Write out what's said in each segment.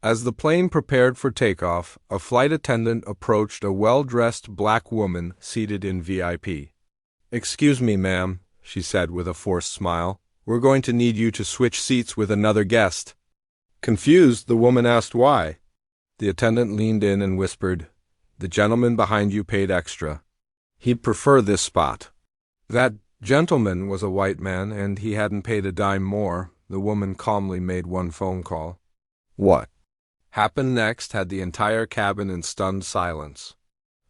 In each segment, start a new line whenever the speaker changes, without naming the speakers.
As the plane prepared for takeoff, a flight attendant approached a well-dressed black woman seated in VIP. "Excuse me, ma'am," she said with a forced smile. "We're going to need you to switch seats with another guest." Confused, the woman asked why. The attendant leaned in and whispered, "The gentleman behind you paid extra. He'd prefer this spot." That gentleman was a white man, and he hadn't paid a dime more. The woman calmly made one phone call. What happened next had the entire cabin in stunned silence.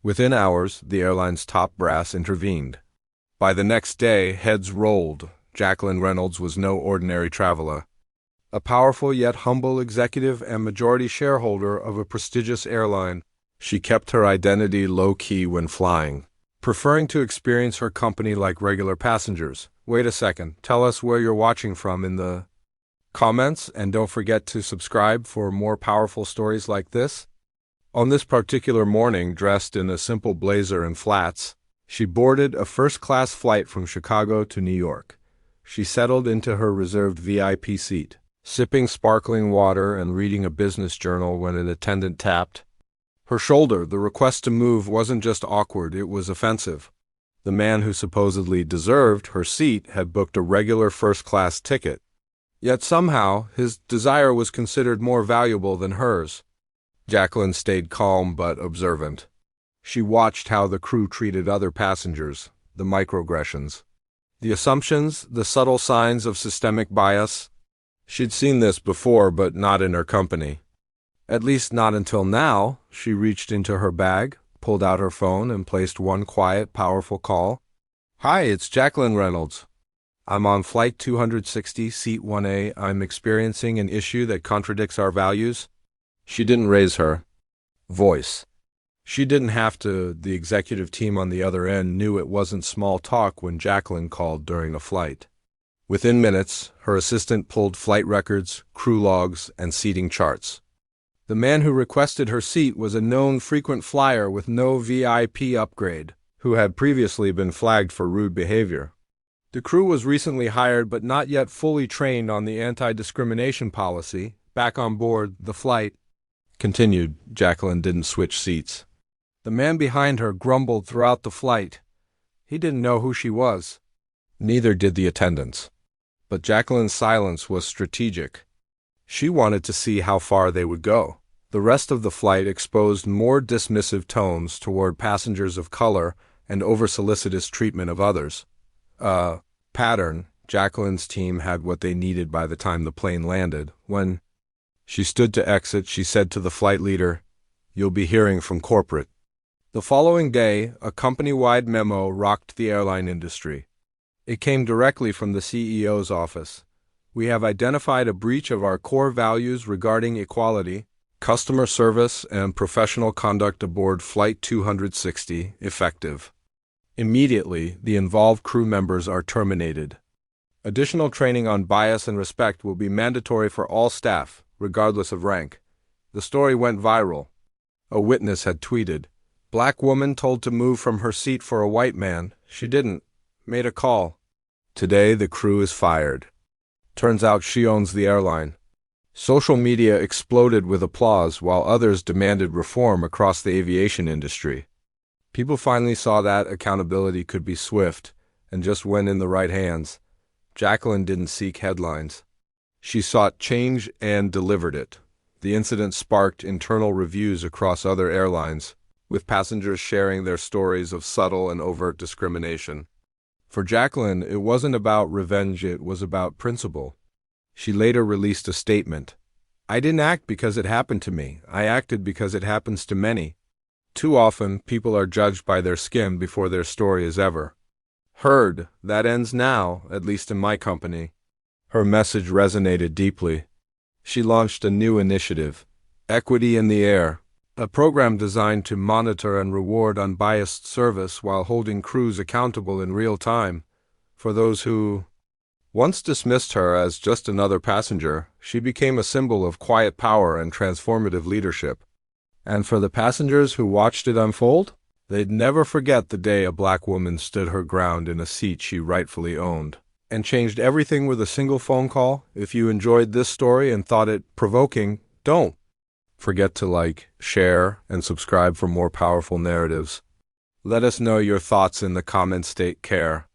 Within hours, the airline's top brass intervened. By the next day, heads rolled. Jacqueline Reynolds was no ordinary traveler. A powerful yet humble executive and majority shareholder of a prestigious airline, she kept her identity low-key when flying, preferring to experience her company like regular passengers. Wait a second, tell us where you're watching from in the comments, and don't forget to subscribe for more powerful stories like this. On this particular morning, dressed in a simple blazer and flats, she boarded a first-class flight from Chicago to New York. She settled into her reserved VIP seat, sipping sparkling water and reading a business journal when an attendant tapped her shoulder. The request to move wasn't just awkward, it was offensive. The man who supposedly deserved her seat had booked a regular first-class ticket. Yet somehow, his desire was considered more valuable than hers. Jacqueline stayed calm but observant. She watched how the crew treated other passengers, the microaggressions, the assumptions, the subtle signs of systemic bias. She'd seen this before, but not in her company. At least not until now. She reached into her bag, pulled out her phone, and placed one quiet, powerful call. "Hi, it's Jacqueline Reynolds. I'm on Flight 260, Seat 1A. I'm experiencing an issue that contradicts our values." She didn't raise her voice. She didn't have to. The executive team on the other end knew it wasn't small talk when Jacqueline called during a flight. Within minutes, her assistant pulled flight records, crew logs, and seating charts. The man who requested her seat was a known frequent flyer with no VIP upgrade, who had previously been flagged for rude behavior. The crew was recently hired but not yet fully trained on the anti-discrimination policy. Back on board, the flight continued. Jacqueline didn't switch seats. The man behind her grumbled throughout the flight. He didn't know who she was. Neither did the attendants. But Jacqueline's silence was strategic. She wanted to see how far they would go. The rest of the flight exposed more dismissive tones toward passengers of color and over-solicitous treatment of others. Pattern. Jacqueline's team had what they needed by the time the plane landed. When she stood to exit, she said to the flight leader, "You'll be hearing from corporate." The following day, a company-wide memo rocked the airline industry. It came directly from the CEO's office. "We have identified a breach of our core values regarding equality, customer service, and professional conduct aboard Flight 260, effective. Immediately, the involved crew members are terminated. Additional training on bias and respect will be mandatory for all staff, regardless of rank." The story went viral. A witness had tweeted, "Black woman told to move from her seat for a white man. She didn't. Made a call. Today the crew is fired. Turns out she owns the airline." Social media exploded with applause while others demanded reform across the aviation industry. People finally saw that accountability could be swift and just when in the right hands. Jacqueline didn't seek headlines. She sought change and delivered it. The incident sparked internal reviews across other airlines, with passengers sharing their stories of subtle and overt discrimination. For Jacqueline, it wasn't about revenge, it was about principle. She later released a statement. "I didn't act because it happened to me. I acted because it happens to many." Too often, people are judged by their skin before their story is ever heard. That ends now, at least in my company. Her message resonated deeply. She launched a new initiative, Equity in the Air, a program designed to monitor and reward unbiased service while holding crews accountable in real time. For those who once dismissed her as just another passenger, she became a symbol of quiet power and transformative leadership. And for the passengers who watched it unfold, they'd never forget the day a black woman stood her ground in a seat she rightfully owned, and changed everything with a single phone call. If you enjoyed this story and thought it provoking, don't forget to like, share, and subscribe for more powerful narratives. Let us know your thoughts in the comments. Take care.